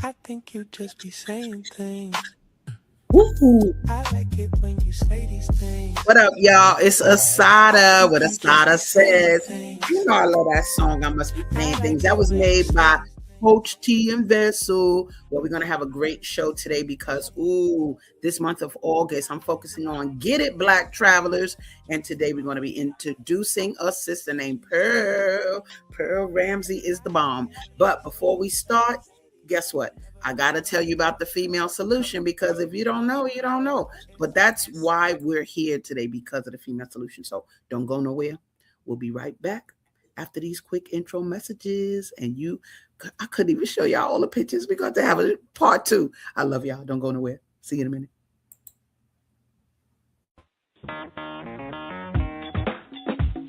I think you just be saying things. Woo. I like it when you say these things. What up, y'all? It's I ASADAH. think What you just be ASADAH saying says. things. You know I love that song. I must be I saying things. like That it was when you made say by these things. Coach T and Vessel. Well, we're gonna have a great show today because this month of August, I'm focusing on Get It Black Travelers. And today we're going to be introducing a sister named Pearl. Pearl Ramsey is the bomb. But before we start, guess what? I got to tell you about the female solution because if you don't know, you don't know. But that's why we're here today, because of the female solution. So don't go nowhere. We'll be right back after these quick intro messages. And I couldn't even show y'all all the pictures. We're going to have a part two. I love y'all. Don't go nowhere. See you in a minute.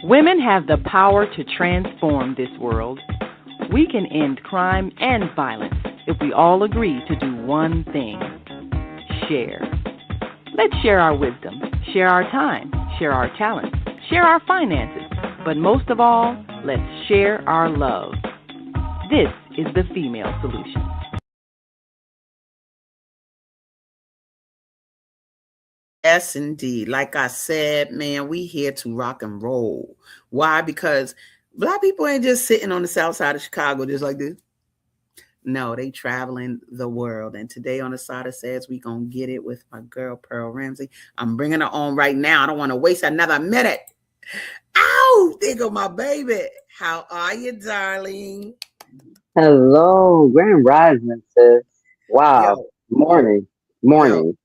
Women have the power to transform this world. We can end crime and violence if we all agree to do one thing: share. Let's share our wisdom, share our time, share our talents, share our finances, but most of all, let's share our love. This is the female solution. Yes, indeed. Like I said, man, we here to rock and roll. Why? Because black people ain't just sitting on the south side of Chicago just like this. No, they traveling the world. And today on the side of says we gonna get it with my girl Pearl Ramsey. I'm bringing her on right now. I don't want to waste another minute. Ow! There go my baby. How are you, darling? Hello, Grand Rising, sis. Wow. Yo, Morning. yo, Morning.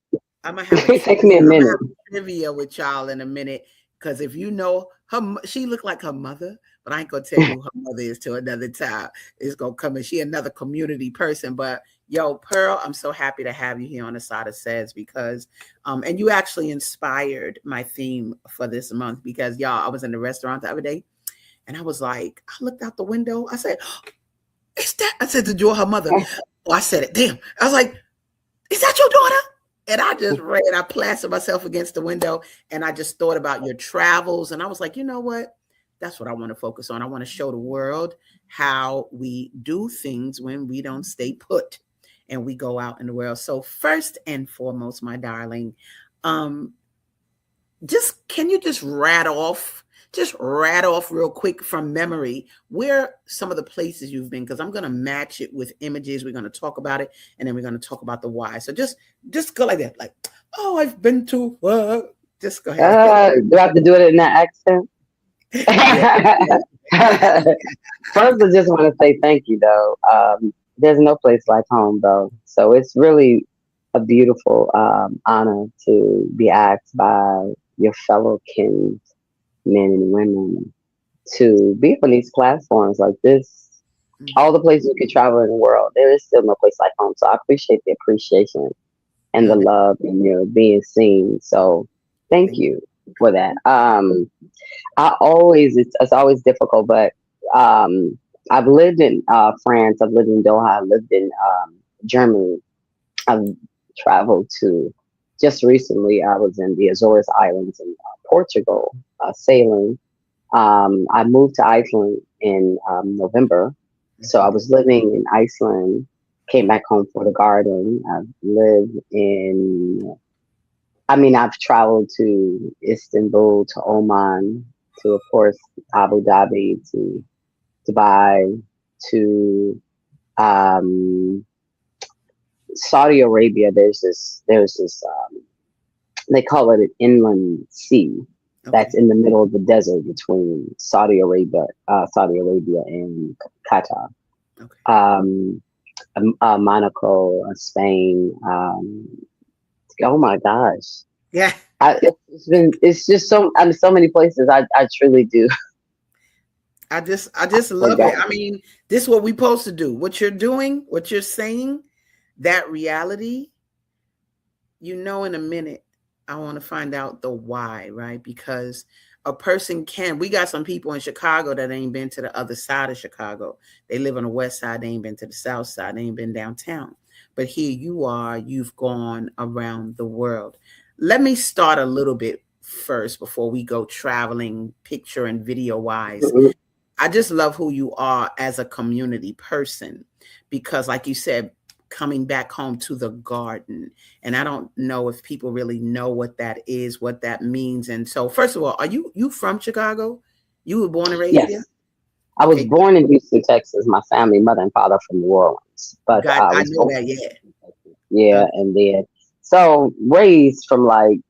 I'm gonna have a It takes me trivia. a I'm gonna minute. have a trivia with y'all in a minute. Because if you know her, she looked like her mother, but I ain't gonna tell you who her mother is till another time. It's gonna come in. She another community person. But yo, Pearl, I'm so happy to have you here on the side of says because and you actually inspired my theme for this month because y'all, I was in the restaurant the other day and I was like, I looked out the window, I said, is that I said to Joy, her mother. Oh, I said it. Damn. I was like, is that your daughter? And I just ran, I plastered myself against the window and I just thought about your travels. And I was like, you know what? That's what I want to focus on. I want to show the world how we do things when we don't stay put and we go out in the world. So first and foremost, my darling, um, just can you just rattle off real quick from memory where some of the places you've been, because I'm going to match it with images. We're going to talk about it and then we're going to talk about the why. So just go like that, like, oh, I've been to just go ahead. Do I have to do it in that accent? Yeah. First, I just want to say thank you, though. There's no place like home, though. So it's really a beautiful honor to be asked by your fellow kin, men and women, to be on these platforms like this. All the places you could travel in the world, there is still no place like home. So I appreciate the appreciation and the Love it. love and being seen. So thank Thank you for that. It's always difficult, but I've lived in France, I've lived in Doha, I've lived in Germany, I've traveled to. Just recently, I was in the Azores Islands in Portugal, sailing. I moved to Iceland in November, so I you. was living in Iceland. Came back home for the garden. I've lived in. I mean, I've traveled to Istanbul, to Oman, to of course Abu Dhabi, to Dubai, to um, Saudi Arabia. There's this. They call it an inland sea Okay. that's in the middle of the desert between Saudi Arabia and Qatar. Okay. Um, Monaco, Spain. Oh my gosh, Yeah. it's just so many places. I truly do I just love it. forget. I mean, this is what we supposed to do. What you're doing, what you're saying, that reality, in a minute, I want to find out the why, right? Because a person we got some people in Chicago that ain't been to the other side of Chicago. They live on the west side, they ain't been to the south side, they ain't been downtown. But here you are, you've gone around the world. Let me start a little bit first before we go traveling, picture and video wise. Mhm. I just love who you are as a community person because, like you said, coming back home to the garden. And I don't know if people really know what that is, what that means. And so, first of all, are you from Chicago? You were born and raised there? Yes. I was Okay, born in Houston, Texas. My family, mother and father from New Orleans, but got. I I was know born, that. Yeah. yeah, and then so raised from like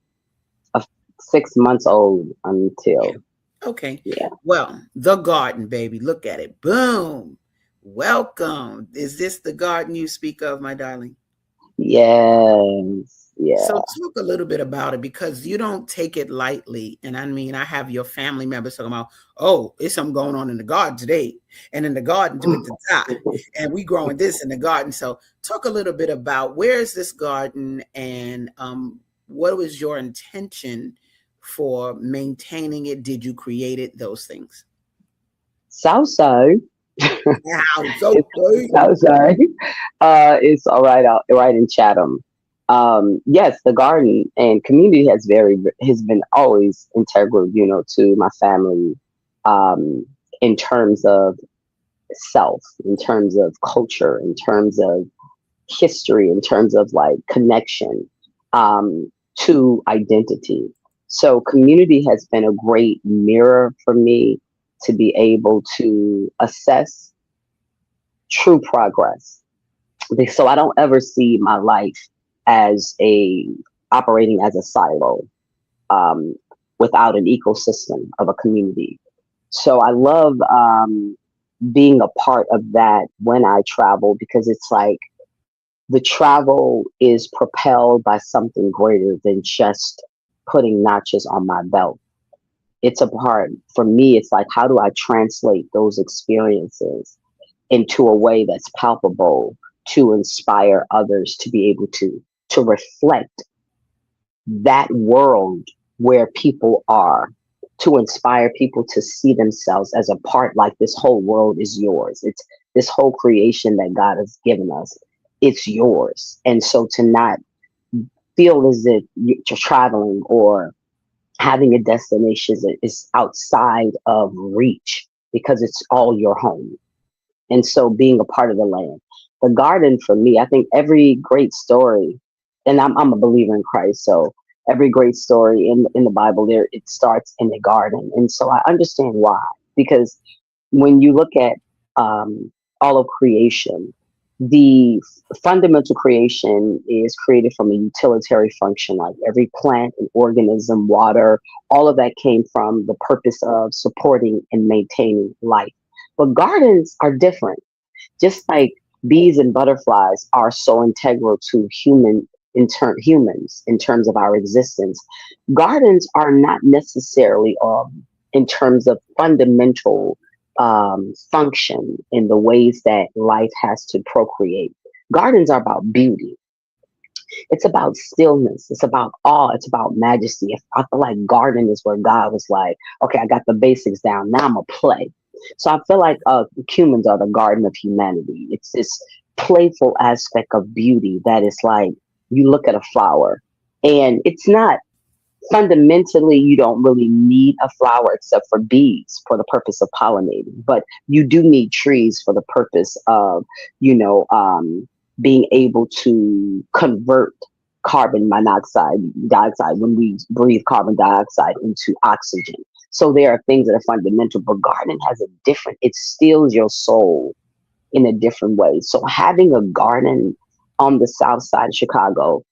a 6 months old Yeah. until, Okay. yeah, Well, the garden, baby. Look at it. Boom. Welcome. Is this the garden you speak of, my darling? yes, So yeah. talk a little bit about it because you don't take it lightly. And I mean, I have your family members talking about, oh, it's something going on in the garden today, and in the garden with the tie, and we growing this in the garden. So talk a little bit about where is this garden, and what was your intention for maintaining it? Did you create it? Those things. Southside, Wow, so it's Southside. It's all right out right in Chatham. Yes, the garden and community has been always integral, to my family, um, in terms of self, in terms of culture, in terms of history, in terms of like connection, to identity. So community has been a great mirror for me to be able to assess true progress. So I don't ever see my life as a operating as a silo, um, without an ecosystem of a community. So I love, being a part of that when I travel, because it's like the travel is propelled by something greater than just putting notches on my belt. It's a part, for me, it's like, how do I translate those experiences into a way that's palpable to inspire others to be able to reflect that world where people are, to inspire people to see themselves as a part, like this whole world is yours. It's this whole creation that God has given us. It's yours. And so to not feel as if you're traveling or having a destination is outside of reach, because it's all your home. And so being a part of the land. The garden for me, I think every great story, and I'm a believer in Christ, so every great story in the Bible, there it starts in the garden. And so I understand why. Because when you look at, all of creation, the fundamental creation is created from a utilitarian function, like every plant and organism, water, all of that came from the purpose of supporting and maintaining life. But gardens are different. Just like bees and butterflies are so integral to humans in terms of our existence, gardens are not necessarily, in terms of fundamental, function in the ways that life has to procreate. Gardens are about beauty. It's about stillness. It's about awe. It's about majesty. I feel like garden is where God was like, okay, I got the basics down. Now I'm gonna play. So I feel like, humans are the garden of humanity. It's this playful aspect of beauty that is like, you look at a flower, and it's not fundamentally, you don't really need a flower except for bees for the purpose of pollinating, but you do need trees for the purpose of, you know um, being able to convert carbon monoxide dioxide when we breathe carbon dioxide into oxygen. So there are things that are fundamental, but garden has a different, it steals your soul in a different way. So having a garden on the south side of Chicago,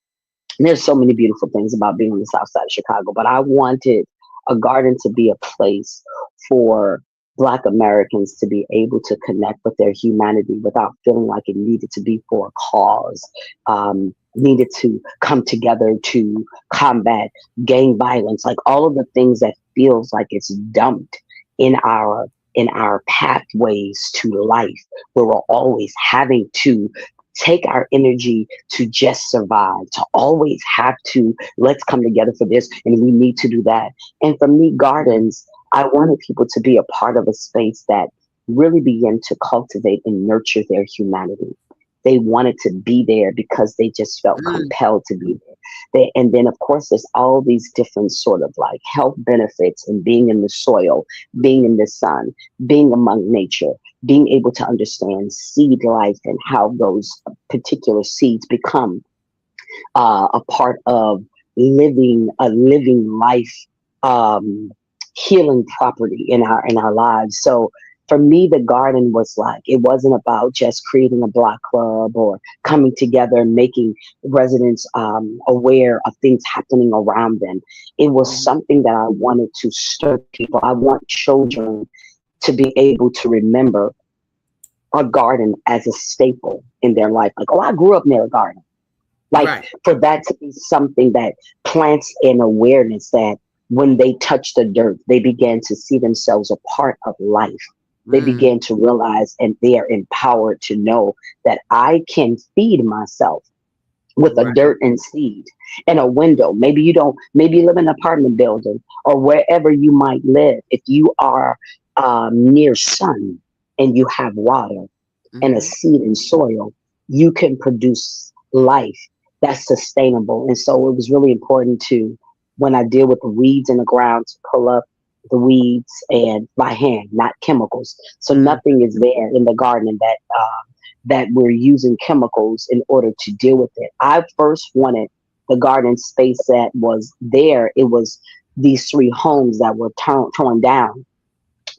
there's so many beautiful things about being on the south side of Chicago, but I wanted a garden to be a place for Black Americans to be able to connect with their humanity without feeling like it needed to be for a cause, needed to come together to combat gang violence, like all of the things that feels like it's dumped in our pathways to life, where we're always having to take our energy to just survive, to always have to, let's come together for this and we need to do that. And for me, gardens, I wanted people to be a part of a space that really began to cultivate and nurture their humanity. They wanted to be there because they just felt Mm. compelled to be there. And then, of course, there's all these different sort of like health benefits in being in the soil, being in the sun, being among nature, being able to understand seed life and how those particular seeds become a part of living a living life, um, healing property in our lives. So for me, the garden was like, it wasn't about just creating a block club or coming together and making residents aware of things happening around them. It was something that I wanted to stir people. I want children to be able to remember a garden as a staple in their life. Like, oh, I grew up near a garden. Like Right. for that to be something that plants an awareness that when they touch the dirt, they began to see themselves a part of life. They Mm, began to realize and they are empowered to know that I can feed myself with a right. dirt and seed and a window. Maybe you don't, maybe you live in an apartment building or wherever you might live. If you are near sun and you have water and a Hmm. seed and soil, you can produce life that's sustainable. And so it was really important to, when I deal with the weeds in the ground, to pull up the weeds and by hand, not chemicals. So Mm, nothing is there in the garden that we're using chemicals in order to deal with it. I first wanted the garden space that was there. It was these three homes that were torn down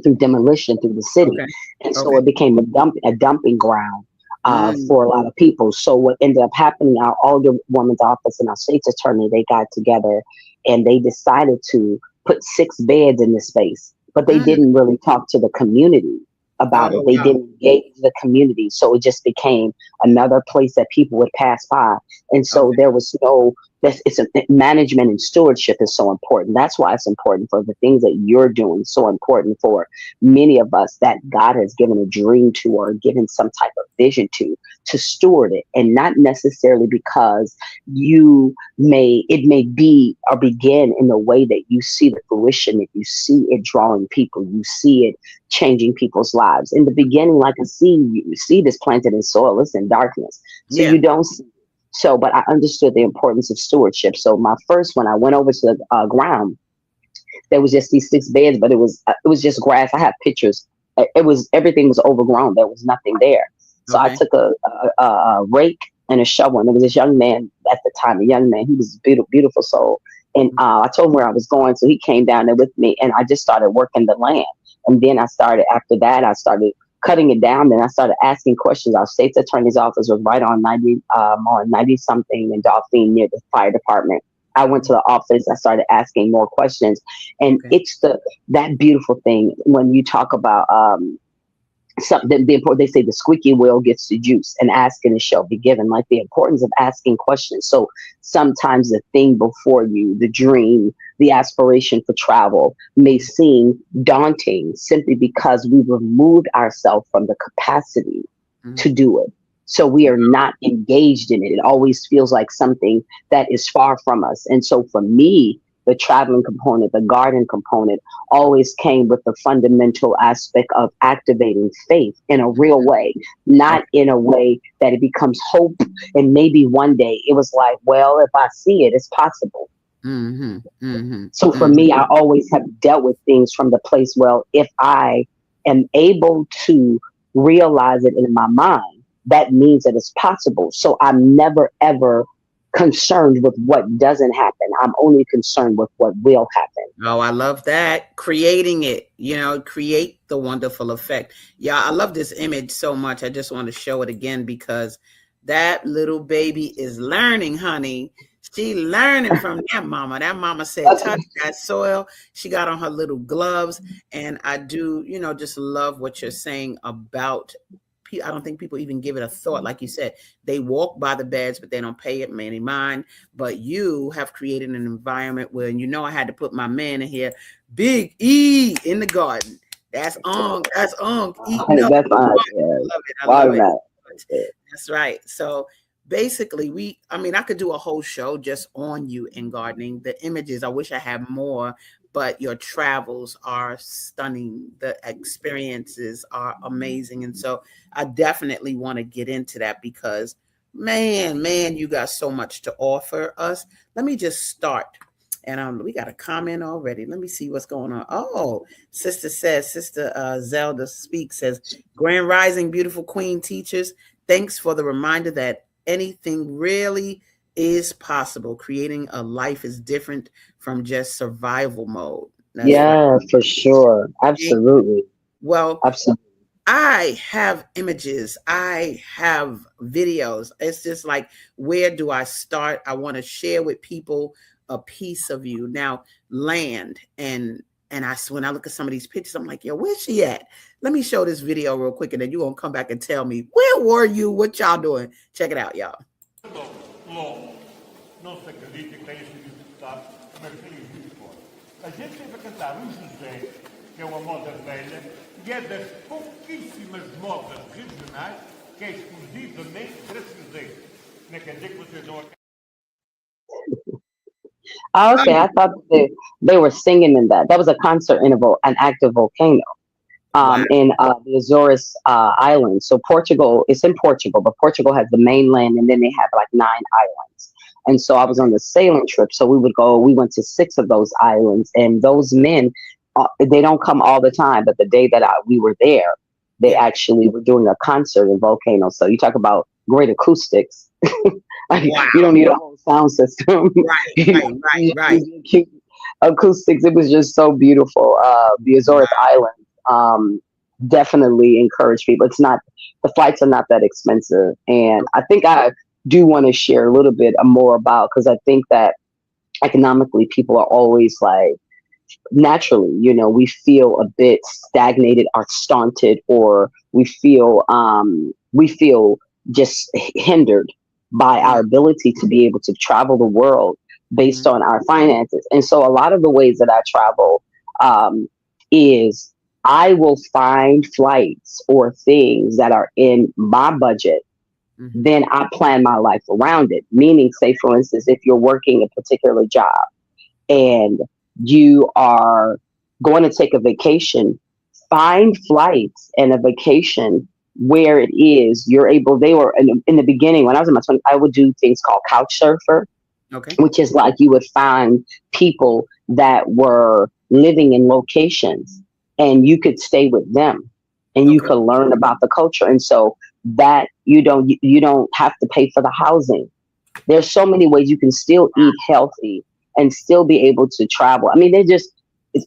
through demolition through the city, okay. and so Okay. it became a dumping ground Mm, for a lot of people. So what ended up happening, our Alderwoman's office and our state's attorney, they got together and they decided to put 6 beds in the space, but they mm. didn't really talk to the community about it. Oh, They wow. didn't engage the community, so it just became another place that people would pass by, and so Okay. there was no. It's a, management and stewardship is so important. That's why it's important for the things that you're doing. So important for many of us that God has given a dream to or given some type of vision to steward it, and not necessarily because it may be or begin in the way that you see the fruition, that you see it drawing people, you see it changing people's lives. In the beginning, like a seed, seed is planted in soil, it's in darkness, so Yeah. you don't see. So, but I understood the importance of stewardship. So my first one, I went over to the ground. There was just these 6 beds, but it was just grass. I have pictures. It was everything was overgrown. There was nothing there. So I Okay. took a rake and a shovel. And there was this young man at the time, a young man. He was a beautiful, beautiful soul. And I told him where I was going, so he came down there with me, and I just started working the land. And then after that, I started cutting it down. Then I started asking questions. Our state's attorney's office was right on 90 something in Dauphine near the fire department. I went to the office. I started asking more questions, and Okay. it's that beautiful thing when you talk about something. The important, they say the squeaky wheel gets the juice, and asking it shall be given. Like the importance of asking questions. So sometimes the thing before you, the dream, the aspiration for travel, may seem daunting simply because we removed ourselves from the capacity Mm. to do it. So we are not engaged in it. It always feels like something that is far from us. And so for me, the traveling component, the garden component always came with the fundamental aspect of activating faith in a real way, not Okay. in a way that it becomes hope. And maybe one day it was like, well, if I see it, it's possible. Mm-hmm. Mm-hmm. So for Mm-hmm. me, I always have dealt with things from the place, well, if I am able to realize it in my mind, that means that it's possible. So I'm never ever concerned with what doesn't happen. I'm only concerned with what will happen. Oh, I love that. Creating it, create the wonderful effect. Yeah, I love this image so much. I just want to show it again because that little baby is learning, honey. She learning from that mama. That mama said, touch that soil. She got on her little gloves. And I do, just love what you're saying about I don't think people even give it a thought. Like you said, they walk by the beds, but they don't pay it any mind. But you have created an environment where, I had to put my man in here, Big E in the garden. That's eating up. That's fine. I Yeah. love it. I love it. Watermelon. That's right. So basically, I could do a whole show just on you in gardening. The images, I wish I had more, but your travels are stunning. The experiences are amazing. And so I definitely want to get into that because, man, you got so much to offer us. Let me just start. And we got a comment already. Let me see what's going on. Oh, Sister Zelda speaks, says, Grand Rising, beautiful queen teachers. Thanks for the reminder that anything really is possible. Creating a life is different from just survival mode. That's right. Yeah, for sure. Absolutely. Well, Absolutely. I have images, I have videos. It's just like, where do I start? I want to share with people a piece of you. Now, land and when I look at some of these pictures, I'm like, yo, where's she at? Let me show this video real quick, and then you're gonna come back and tell me, where were you? What y'all doing? Check it out, y'all. Longo. Não se acredita que tem esse deputado, mas tem o visto fora. A gente teve a cantar o José, que é uma moda velha, e é das pouquíssimas modas regionais que é exclusivamente brasileira. Não quer dizer que vocês não acreditam. Oh, okay, I thought they were singing in that. That was a concert in an active volcano Wow. in the Azores Islands. So Portugal, it's in Portugal, but Portugal has the mainland and then they have like 9 islands. And so I was on the sailing trip. So we went to 6 of those islands, and those men, they don't come all the time, but the day that we were there, they Yeah. actually were doing a concert in volcanoes. So you talk about great acoustics. Like, Wow. you don't need a whole sound system. Right. You keep acoustics. It was just so beautiful. The Azores Islands definitely encourage people. It's not, the flights are not that expensive, and I think I do want to share a little bit more about, because I think that economically people are always like, naturally, we feel a bit stagnated or stunted, or we feel just hindered by our ability to be able to travel the world based on our finances. And so a lot of the ways that I travel is I will find flights or things that are in my budget. Then I plan my life around it. Meaning, say, for instance, if you're working a particular job and you are going to take a vacation, find flights and a vacation where it is you're able. They were in the beginning, when I was in my 20s, I would do things called couch surfer, Okay. which is like you would find people that were living in locations and you could stay with them and you Okay. could learn about the culture. And so that you don't have to pay for the housing. There's so many ways you can still eat healthy and still be able to travel. I mean,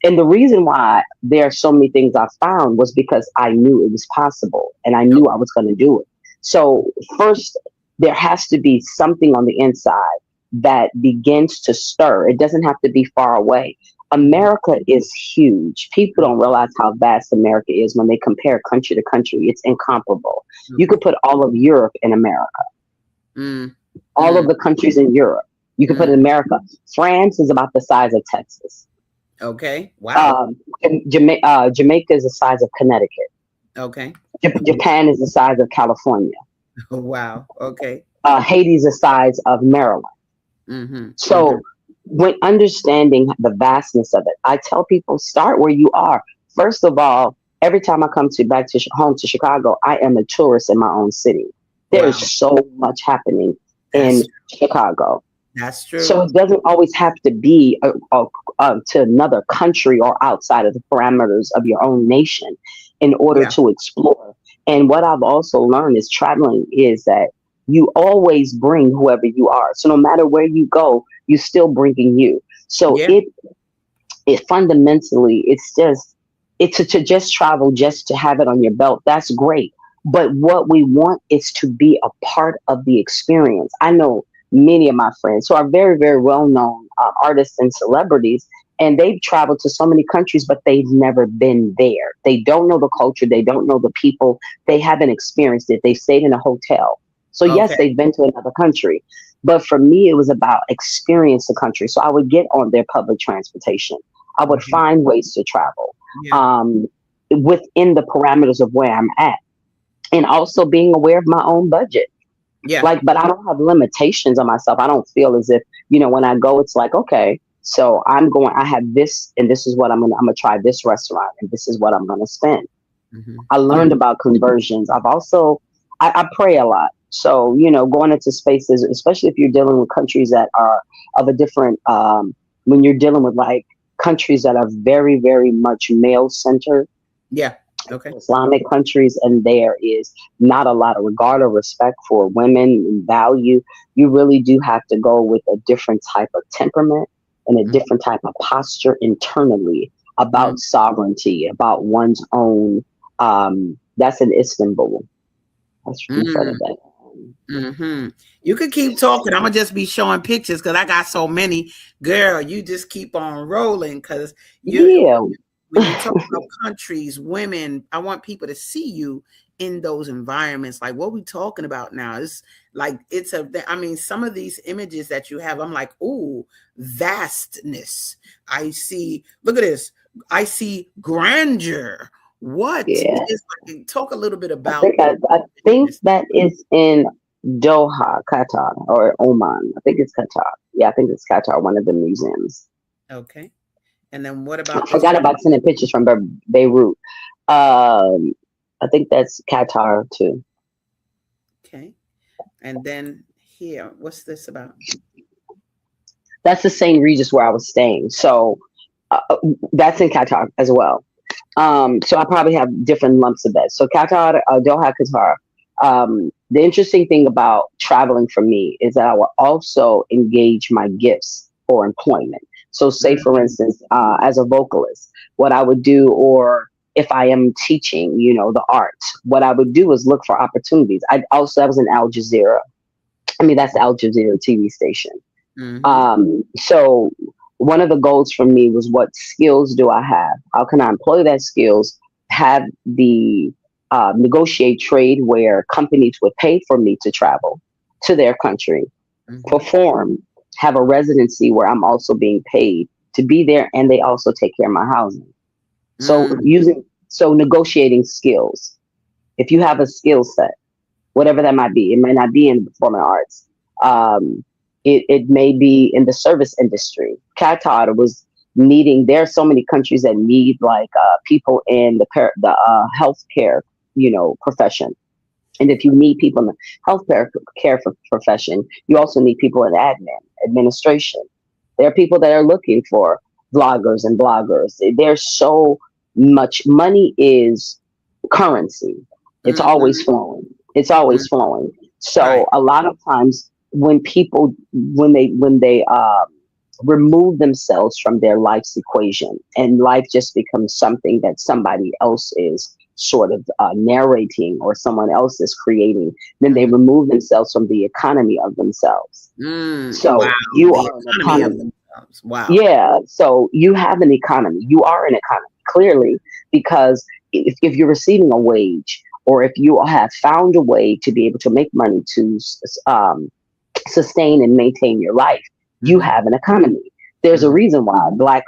and the reason why there are so many things I found was because I knew it was possible and I knew I was going to do it. So first, there has to be something on the inside that begins to stir. It doesn't have to be far away. America is huge. People don't realize how vast America is when they compare country to country. It's incomparable. You could put all of Europe in America, all of the countries in Europe. You could put in America. France is about the size of Texas. Okay. Wow. Jamaica is the size of Connecticut. Okay. Japan is the size of California. Wow. Okay. Haiti is the size of Maryland. So when understanding the vastness of it, I tell people, start where you are. First of all, every time I come back to home to Chicago, I am a tourist in my own city. There's so much happening in Chicago. That's true. So it doesn't always have to be to another country or outside of the parameters of your own nation in order to explore. And what I've also learned is traveling is that you always bring whoever you are. So no matter where you go, you're still bringing you. So it fundamentally, it's to just travel, just to have it on your belt. That's great. But what we want is to be a part of the experience. I know many of my friends who are very, very well-known artists and celebrities, and they've traveled to so many countries, but they've never been there. They don't know the culture. They don't know the people. They haven't experienced it. They stayed in a hotel. So yes, they've been to another country. But for me, it was about experience the country. So I would get on their public transportation. I would find ways to travel within the parameters of where I'm at. And also being aware of my own budget. But I don't have limitations on myself. I don't feel as if, when I go, it's like, okay, so I have this, and this is what I'm going to try this restaurant, and this is what I'm going to spend. I learned about conversions. I've also, I pray a lot. So, going into spaces, especially if you're dealing with countries that are of a different, when you're dealing with like countries that are very, very much male centered. Okay. Islamic countries, and there is not a lot of regard or respect for women and value. You really do have to go with a different type of temperament and a different type of posture internally about Mm-hmm. sovereignty, about one's own. That's in Istanbul. That's from that. Mm-hmm. You could keep talking. I'm gonna just be showing pictures because I got so many. Girl, you just keep on rolling because you Yeah. when you talk about countries, women, I want people to see you in those environments. Like what we talking about now is like I mean, some of these images that you have, I'm like, ooh, vastness. I see, look at this. I see grandeur. What Yeah. is like, talk a little bit I about think I think that is in Doha, Qatar, or Oman. I think it's Qatar. Yeah, I think it's Qatar, one of the museums. okay. And then what I about this forgot one? about sending pictures from Beirut. Um, I think that's Qatar too. Okay. And then here, what's this about? That's the same Regis where I was staying. So uh, that's in Qatar as well. So I probably have different lumps of beds. So Qatar, Doha, Qatar. The interesting thing about traveling for me is that I will also engage my gifts for employment. So, say for Mm, instance, as a vocalist, what I would do, or if I am teaching, the arts, what I would do is look for opportunities. I was in Al Jazeera. I mean, that's the Al Jazeera TV station. mm-hmm. So one of the goals for me was, what skills do I have? How can I employ that skills? Have the negotiate trade where companies would pay for me to travel to their country, Mm-hmm. perform, have a residency where I'm also being paid to be there, and they also take care of my housing. So Mm, negotiating skills. If you have a skill set, whatever that might be. It might not be in the performing arts. Um, it may be in the service industry. Qatar was needing. There are so many countries that need like people in the healthcare, profession. And if you need people in the profession, you also need people in administration. There are people that are looking for vloggers and bloggers. There's so much money is currency. It's always mm-hmm. flowing. It's always flowing. Right. So a lot of times when people when they remove themselves from their life's equation and life just becomes something that somebody else is sort of narrating or someone else is creating, then they Mm-hmm. remove themselves from the economy of themselves. Wow. So you The are an economy of economy. themselves. Wow. Yeah, so you have an economy. You are an economy, clearly, because if you're receiving a wage, or if you have found a way to be able to make money to sustain and maintain your life, you Mm-hmm. have an economy. There's a Mm-hmm. reason why black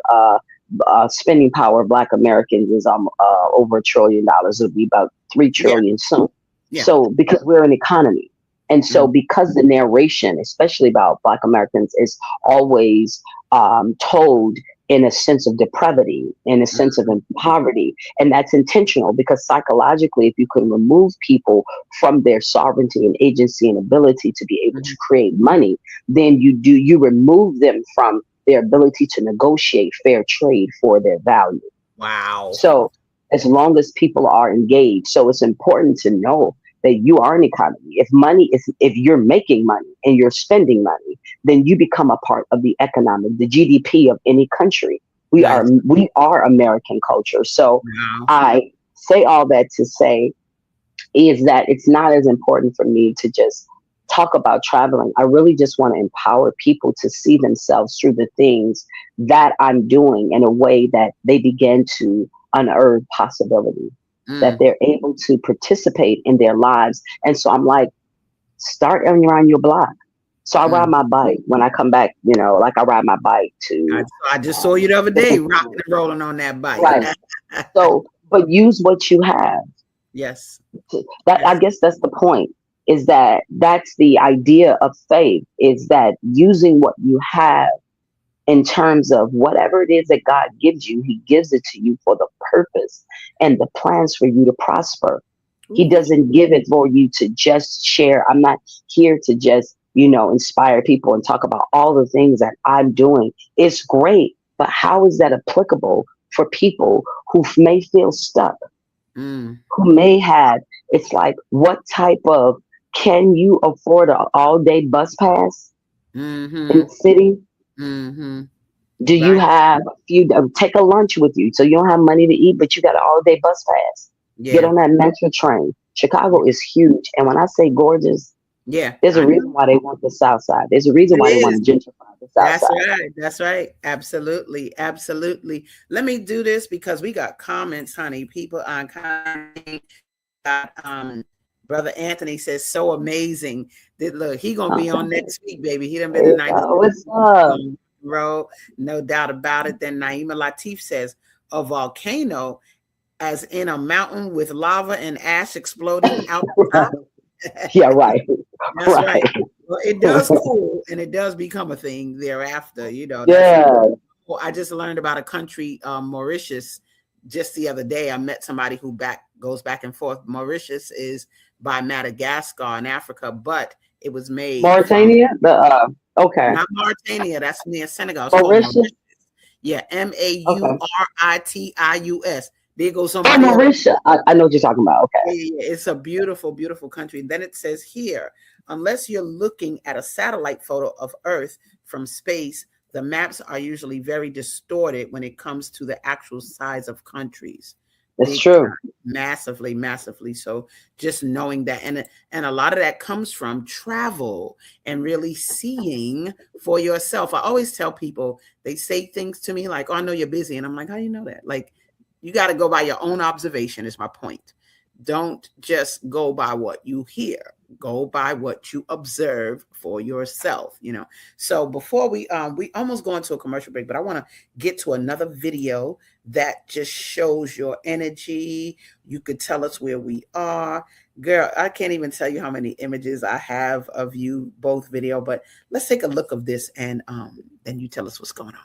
spending power of black Americans is over $1 trillion. It'll be about 3 trillion soon. Yeah. So because we're an economy, and so Mm-hmm. because the narration, especially about black Americans, is always told in a sense of depravity, in a sense of poverty, and that's intentional because psychologically, if you can remove people from their sovereignty and agency and ability to be able to Mm-hmm. create money, then you remove them from their ability to negotiate fair trade for their value. Wow. So as long as people are engaged, so it's important to know that you are an economy. If you're making money and you're spending money, then you become a part of the GDP of any country. We are Nice. we are American culture. So Wow. I say all that to say is that it's not as important for me to just talk about traveling. I really just want to empower people to see themselves through the things that I'm doing in a way that they begin to unearth possibility, that Mm. they're able to participate in their lives. And so I'm like, start around your block. So I ride Mm. my bike when I come back, like I ride my bike I, to I just saw you the other day different rocking and rolling on that bike. right. So, but use what you have. Yes. That, I Yes. guess that's the point, is that that's the idea of faith, is that using what you have in terms of whatever it is that God gives you, he gives it to you for the purpose and the plans for you to prosper. He Ooh. doesn't give it for you to just share. I'm not here to just, inspire people and talk about all the things that I'm doing. It's great, but how is that applicable for people who may feel stuck? Mm. who may have, it's like, what type of, can you afford an all day bus pass in Mm-hmm. the city? Mm-hmm. Do you Right. have you take a lunch with you so you don't have money to eat, but you got an all day bus pass? Get Yeah. on that metro train. Yeah. Chicago is huge, and when I say gorgeous, Yeah. there's a I reason know. why they want the South Side. There's a reason It why they want is. to gentrify the South That's Side. right. That's right. Absolutely. Absolutely. Let me do this because we got comments, honey. People are commenting. Got Brother Anthony says so amazing. Look, he gonna be on Okay, next week, baby. He done been there in you 96 go. What's up? row, no doubt about it. Then Naima Latif says a volcano, as in a mountain with lava and ash exploding out the top. Yeah, right, That's right. right. Well, it does cool and it does become a thing thereafter. That's Yeah. well, I just learned about a country, Mauritius, just the other day. I met somebody who goes back and forth. Mauritius is by Madagascar in Africa, but it was made from Mauritania. Okay. not Mauritania. That's near Senegal. It's called Mauritius. Mauritius. Yeah, Okay. Mauritius. There goes Oh, somebody else. Mauritius. I know what you're talking about. Okay. Yeah, yeah, yeah. It's a beautiful, beautiful country. Then it says here, unless you're looking at a satellite photo of Earth from space, the maps are usually very distorted when it comes to the actual size of countries. It's Big true. time, massively, massively. So just knowing that, and a lot of that comes from travel and really seeing for yourself. I always tell people, they say things to me like, "Oh, I know you're busy," and I'm like, "How do you know that?" Like, you got to go by your own observation. Is my point. Don't just go by what you hear. Go by what you observe for yourself. So before we almost go into a commercial break, but I want to get to another video that just shows your energy. You could tell us where we are. Girl, I can't even tell you how many images I have of you, both video, but let's take a look of this and then you tell us what's going on.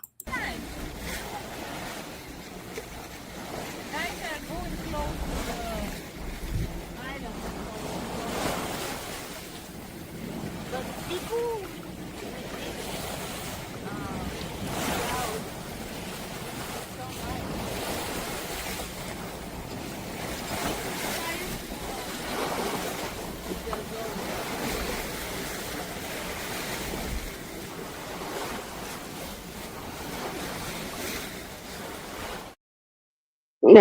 we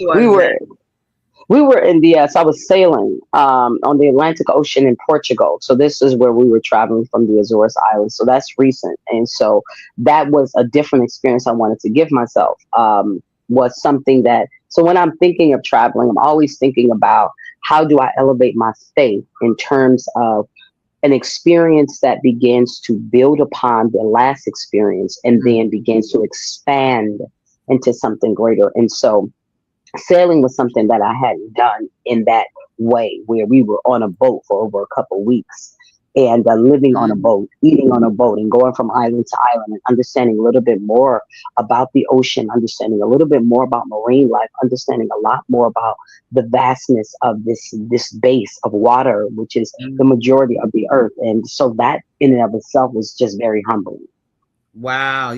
Was were we were in the so I was sailing on the Atlantic Ocean in Portugal. So this is where we were traveling from the Azores Islands. So that's recent, and so that was a different experience I wanted to give myself. Was something that, so when I'm thinking of traveling, I'm always thinking about how do I elevate my faith in terms of an experience that begins to build upon the last experience and then begins to expand into something greater. And so sailing was something that I hadn't done in that way, where we were on a boat for over a couple of weeks and living on a mm, boat, eating on a boat, and going from island to island and understanding a little bit more about the ocean, understanding a little bit more about marine life, understanding a lot more about the vastness of this base of water, which is the mm. majority of the earth. And so that in and of itself was just very humbling. Wow.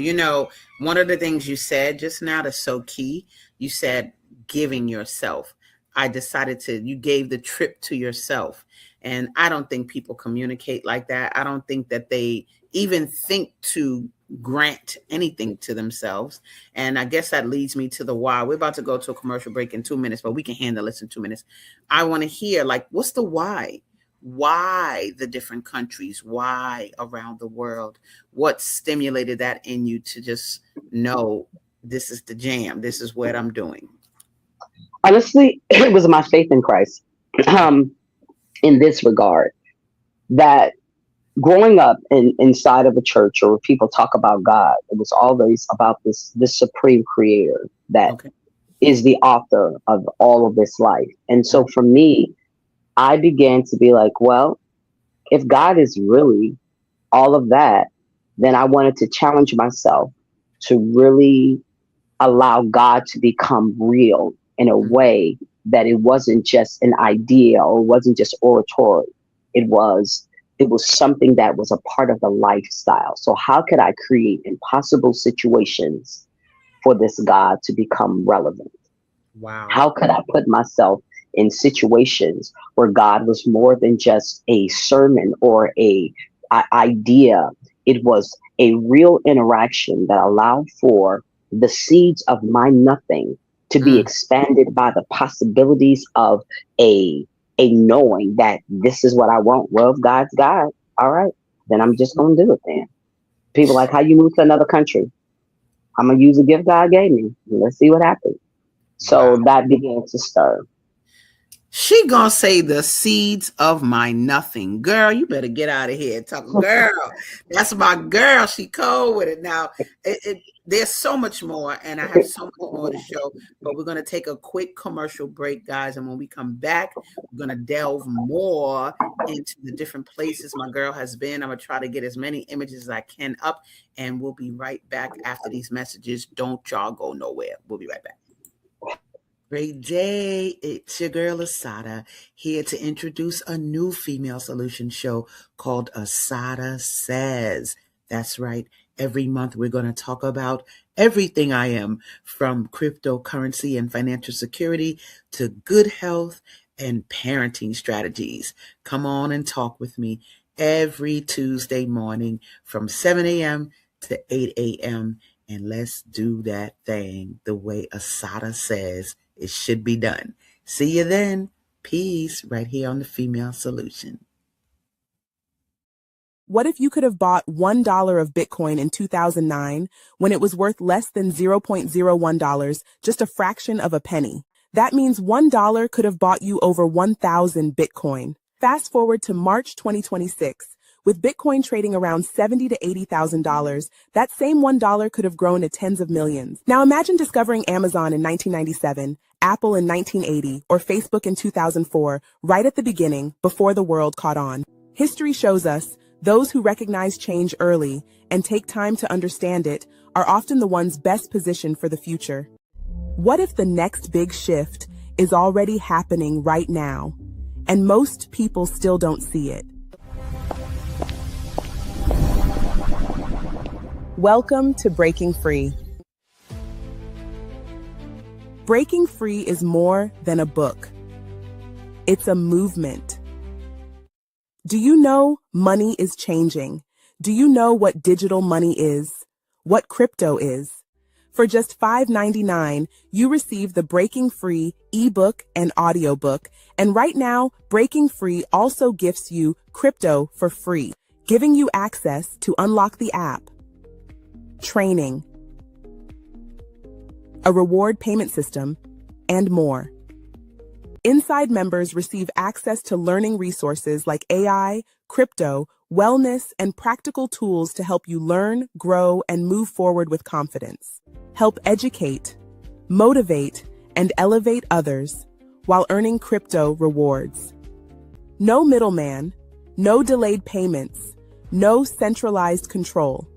One of the things you said just now that's so key, you said giving yourself. You gave the trip to yourself. And I don't think people communicate like that. I don't think that they even think to grant anything to themselves. And I guess that leads me to the why. We're about to go to a commercial break in 2 minutes, but we can handle this in 2 minutes. I want to hear, like, what's the why? Why the different countries? Why around the world? What stimulated that in you to just know this is the jam, this is what I'm doing? Honestly, it was my faith in Christ um, in this regard, that growing up inside of a church, or people talk about God, it was always about this supreme creator that Okay. is the author of all of this life. And so for me, I began to be like, well, if God is really all of that, then I wanted to challenge myself to really allow God to become real in a Mm, way that it wasn't just an idea or it wasn't just oratory. It was it was something that was a part of the lifestyle. So how could I create impossible situations for this God to become relevant? Wow. How could I put myself in situations where God was more than just a sermon or a idea? It was a real interaction that allowed for the seeds of my nothing to be Mm. expanded by the possibilities of a a knowing that this is what I want. Well, if God's God, all right, then I'm just gonna do it then. People like, how you move to another country? I'm gonna use the gift God gave me. Let's see what happens. Wow. So that began to stir. She gonna say the seeds of my nothing. Girl, you better get out of here. Talk, girl. That's my girl. She cold with it. Now, there's so much more, and I have so much more to show, but we're gonna take a quick commercial break, guys. And when we come back, we're gonna delve more into the different places my girl has been. I'm gonna try to get as many images as I can up, and we'll be right back after these messages. Don't y'all go nowhere. We'll be right back. Great day. It's your girl ASADAH here to introduce a new female solution show called ASADAH Says. That's right. Every month we're going to talk about everything I am, from cryptocurrency and financial security to good health and parenting strategies. Come on and talk with me every Tuesday morning from 7 a.m. to 8 a.m. And let's do that thing the way ASADAH says it should be done. See you then. Peace, right here on the Female Solution. What if you could have bought $1 of Bitcoin in 2009 when it was worth less than $0.01, just a fraction of a penny? That means $1 could have bought you over 1,000 Bitcoin. Fast forward to March 2026. With Bitcoin trading around $70,000 to $80,000, that same $1 could have grown to tens of millions. Now imagine discovering Amazon in 1997, Apple in 1980, or Facebook in 2004, right at the beginning, before the world caught on. History shows us those who recognize change early and take time to understand it are often the ones best positioned for the future. What if the next big shift is already happening right now, and most people still don't see it? Welcome to Breaking Free. Breaking Free is more than a book. It's a movement. Do you know money is changing? Do you know what digital money is? What crypto is? For just $5.99, you receive the Breaking Free ebook and audiobook. And right now, Breaking Free also gifts you crypto for free, giving you access to unlock the app, training, a reward payment system, and more. Inside members receive access to learning resources like AI, crypto, wellness, and practical tools to help you learn, grow, and move forward with confidence. Help educate, motivate, and elevate others while earning crypto rewards. No middleman, no delayed payments, no centralized control,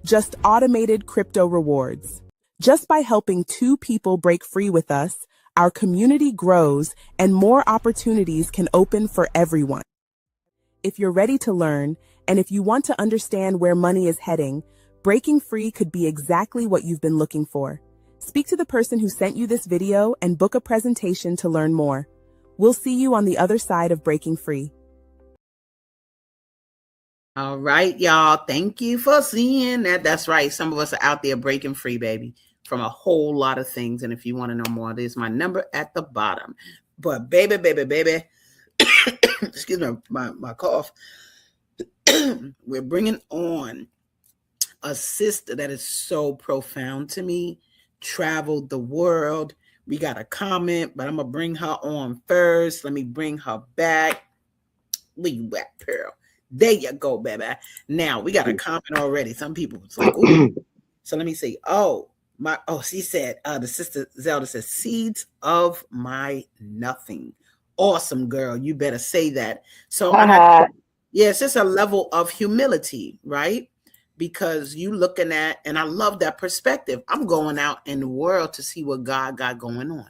just automated crypto rewards. Just by helping 2 people break free with us, our community grows and more opportunities can open for everyone. If you're ready to learn, and if you want to understand where money is heading, Breaking Free could be exactly what you've been looking for. Speak to the person who sent you this video and book a presentation to learn more. We'll see you on the other side of Breaking Free. All right, y'all. Thank you for seeing that. That's right. Some of us are out there breaking free, baby, from a whole lot of things. And if you want to know more, there's my number at the bottom. But baby, excuse me, my cough. We're bringing on a sister that is so profound to me, traveled the world. We got a comment, but I'm going to bring her on first. Let me bring her back. Where you at, Pearl? There you go, baby. Now we got a comment already. Some people was like, ooh. So let me see. She said, the sister Zelda says, seeds of my nothing. Awesome, girl. You better say that. So it's just a level of humility, right? Because you looking at, and I love that perspective. I'm going out in the world to see what God got going on.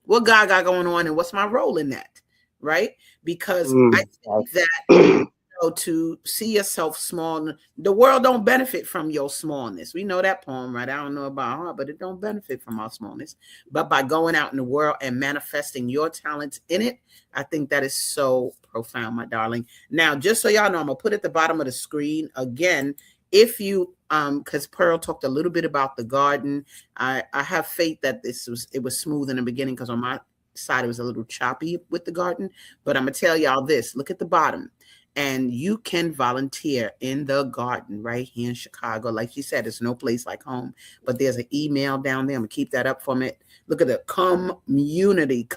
What God got going on and what's my role in that, right? Because I think that know, to see yourself small. The world don't benefit from your smallness. We know that poem, right? I don't know about her, but it don't benefit from our smallness. But by going out in the world and manifesting your talents in it, I think that is so profound, my darling. Now, just so y'all know, I'm gonna put at the bottom of the screen again. If you because Pearl talked a little bit about the garden. I have faith that it was smooth in the beginning, because on my side it was a little choppy with the garden. But I'm gonna tell y'all this: look at the bottom, and you can volunteer in the garden right here in Chicago. Like she said, it's no place like home, but there's an email down there. I'm gonna keep that up for me. Look at the community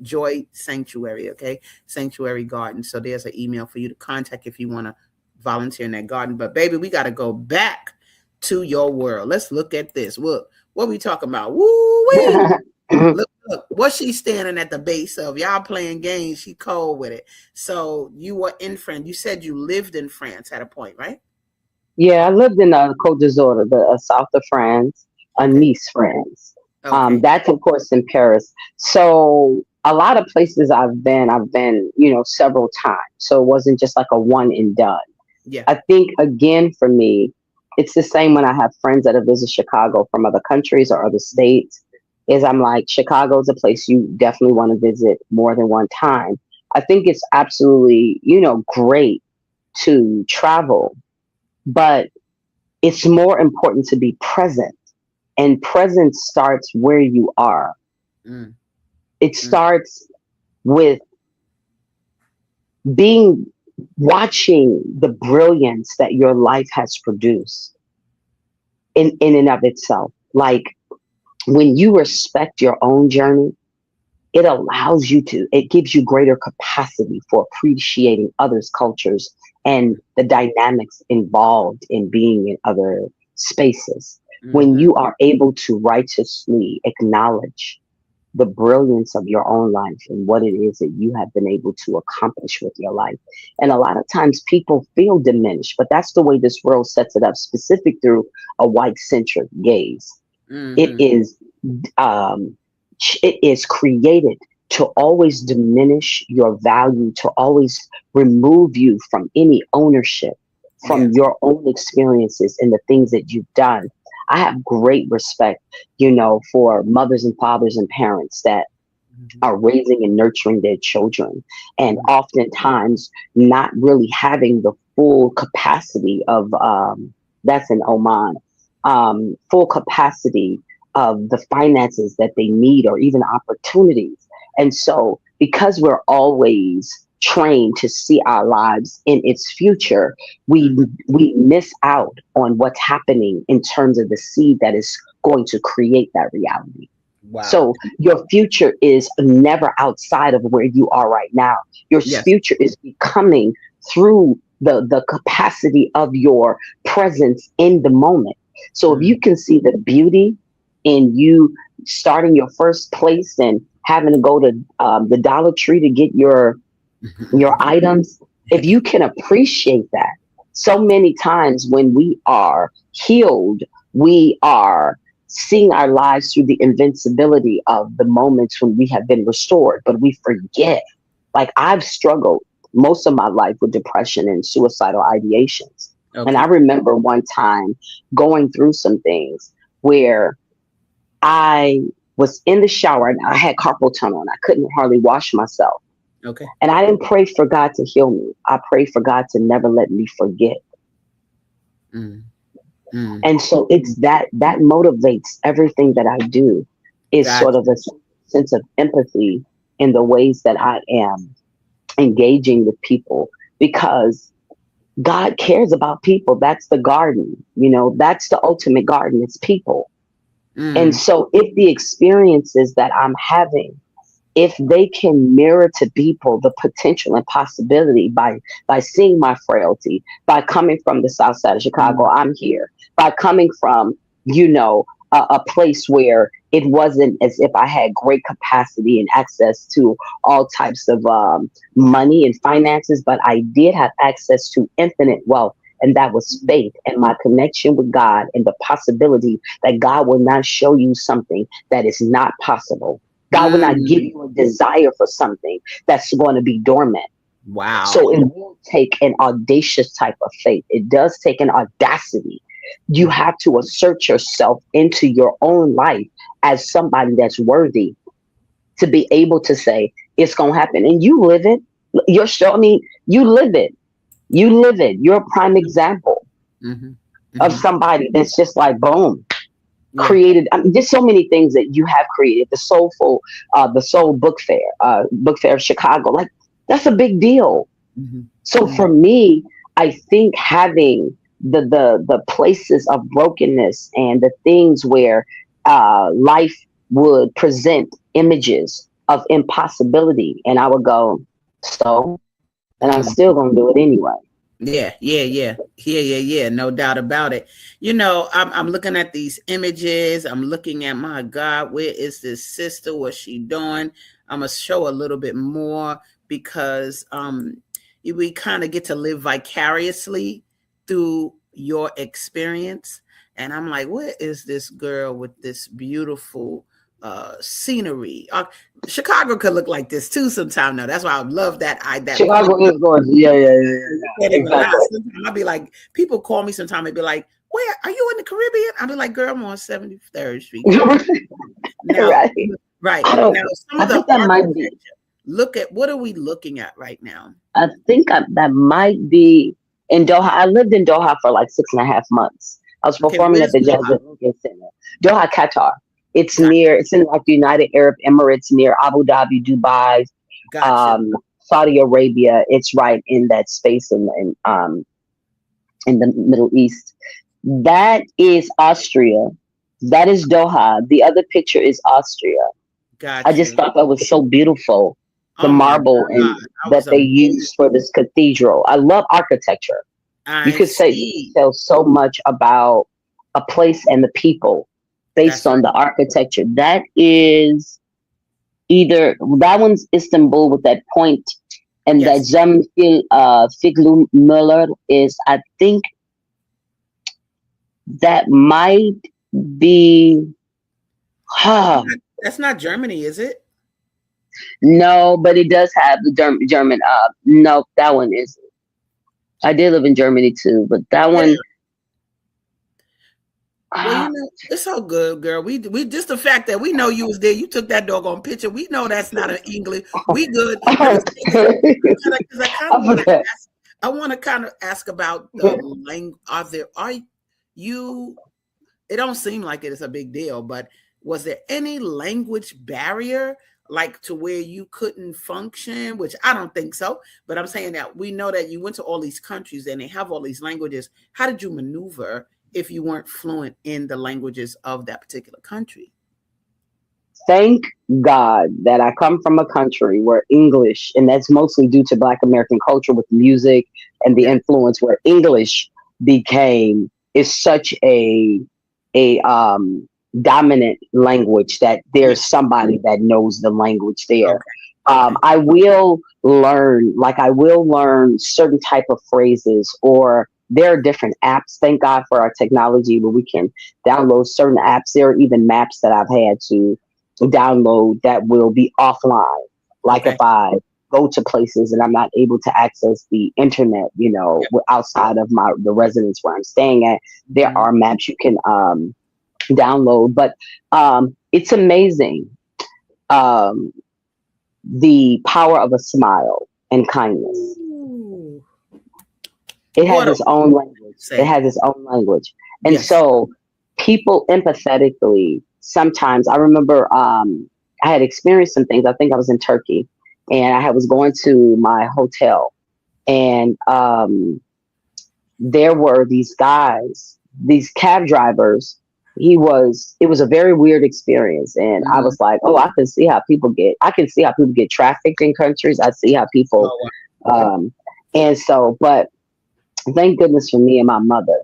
joy sanctuary. Okay, sanctuary garden. So there's an email for you to contact if you want to volunteer in that garden. But baby, we got to go back to your world. Let's look at this. Look, what we talking about? Woo-wee. Look, what she's standing at the base of. Y'all playing games. She cold with it. So you were in France. You said you lived in France at a point, right? Yeah, I lived in Côte d'Azur, the south of France, Okay. Nice, France. Okay. That's of course in Paris. So a lot of places I've been, several times. So it wasn't just like a one and done. Yeah. I think again for me, it's the same when I have friends that have visited Chicago from other countries or other states. Is I'm like, Chicago's a place you definitely want to visit more than one time. I think it's absolutely, great to travel, but it's more important to be present. And presence starts where you are. Mm. It starts with watching the brilliance that your life has produced in and of itself. Like, when you respect your own journey, it gives you greater capacity for appreciating others' cultures and the dynamics involved in being in other spaces. When you are able to righteously acknowledge the brilliance of your own life and what it is that you have been able to accomplish with your life. And a lot of times people feel diminished, but that's the way this world sets it up, specific through a white centric gaze. It is created to always diminish your value, to always remove you from any ownership, from your own experiences and the things that you've done. I have great respect, for mothers and fathers and parents that are raising and nurturing their children, and oftentimes not really having the full capacity of, that's in Oman, full capacity of the finances that they need or even opportunities. And so because we're always trained to see our lives in its future, we miss out on what's happening in terms of the seed that is going to create that reality. Wow. So your future is never outside of where you are right now. Your future is becoming through the capacity of your presence in the moment. So if you can see the beauty in you starting your first place and having to go to the Dollar Tree to get your items, if you can appreciate that, so many times when we are healed, we are seeing our lives through the invincibility of the moments when we have been restored, but we forget. Like, I've struggled most of my life with depression and suicidal ideations. Okay. And I remember one time going through some things where I was in the shower and I had carpal tunnel and I couldn't hardly wash myself. Okay. And I didn't pray for God to heal me. I prayed for God to never let me forget. And so it's that motivates everything that I do, is sort of a sense of empathy in the ways that I am engaging with people, because God cares about people. That's the garden, that's the ultimate garden. It's people. And so if the experiences that I'm having, if they can mirror to people the potential and possibility by seeing my frailty, by coming from the South Side of Chicago, I'm here, by coming from, a place where it wasn't as if I had great capacity and access to all types of money and finances, but I did have access to infinite wealth. And that was faith and my connection with God, and the possibility that God will not show you something that is not possible. God will not give you a desire for something that's going to be dormant. So Wow. it will take an audacious type of faith. It does take an audacity. You have to assert yourself into your own life as somebody that's worthy to be able to say it's going to happen. And you live it. You're showing me you live it. You live it. You're a prime example Mm-hmm. of Mm-hmm. somebody that's just like, boom, Yeah. created. I mean, there's so many things that you have created. The Soul Book Fair of Chicago. Like, that's a big deal. Mm-hmm. So Mm-hmm. for me, I think having the places of brokenness and the things where life would present images of impossibility, and I would go, so, and I'm Mm-hmm. still gonna do it anyway. Yeah, yeah, yeah, yeah, yeah, yeah. No doubt about it. You know, I'm looking at these images. I'm looking at, my God, where is this sister? What's she doing? I'm gonna show a little bit more because we kind of get to live vicariously through your experience. And I'm like, where is this girl with this beautiful scenery? Chicago could look like this too sometime. Now that's why I love that point. Chicago is gorgeous. Yeah, yeah, yeah, yeah, You yeah. can't even lie. Exactly. Sometimes I'll be like, people call me sometime and be like, where are you in the Caribbean? I'll be like, girl, I'm on 73rd Street. Now, Right. right. I don't. Now, some I of the think that might be. architecture, look at what are we looking at right now? I think that might be in Doha. I lived in Doha for like 6.5 months. I was Okay, performing at where's the Jazz Doha? at Lincoln Center. Doha, Qatar. It's Got near. It's in like the United Arab Emirates, near Abu Dhabi, Dubai, got you. um, Saudi Arabia. It's right in that space in the Middle East. That is Austria. That is Doha. The other picture is Austria. I Got just you. thought that was so beautiful. The Oh my marble God. and I that was they amazed. used for this cathedral. I love architecture. I You could see. tell so much about a place and the people based That's on right. the architecture. That is either that one's Istanbul with that point, and that Yes. Cem Figlu Müller is, I think that might be, huh, That's not Germany, is it? no, but it does have the German. No, that one is. I did live in Germany too, but that Yeah. one. Well, Uh, it's all good, girl. We just the fact that we know you was there. You took that doggone picture. We know that's not an English. We good. Let me say this because I kind of I want to forgot. ask. I want to kind of ask about the language. Are you? It don't seem like it is a big deal, but was there any language barrier, like to where you couldn't function? Which I don't think so. But I'm saying that we know that you went to all these countries and they have all these languages. How did you maneuver if you weren't fluent in the languages of that particular country? Thank God that I come from a country where English, and that's mostly due to Black American culture with music and the Yeah. influence where English became is such a dominant language that Yeah. there's somebody that knows the language there. Okay. Okay. I will learn certain type of phrases, or there are different apps. Thank God for our technology where we can download certain apps. There are even maps that I've had to download that will be offline. Like if Okay. I go to places and I'm not able to access the internet, Yeah. outside of the residence where I'm staying at, there Mhm. are maps you can download. But it's amazing, um, the power of a smile and kindness. Ooh. It has What a its own language. It say. has its own language. And Yes. so people empathetically, sometimes I remember I had experienced some things. I think I was in Turkey and I was going to my hotel, and there were these guys, these cab drivers. It was a very weird experience. And I Mhm. was like, oh, I can see how people get trafficked in countries. I see how people, Oh, um, and so, but thank goodness for me and my mother.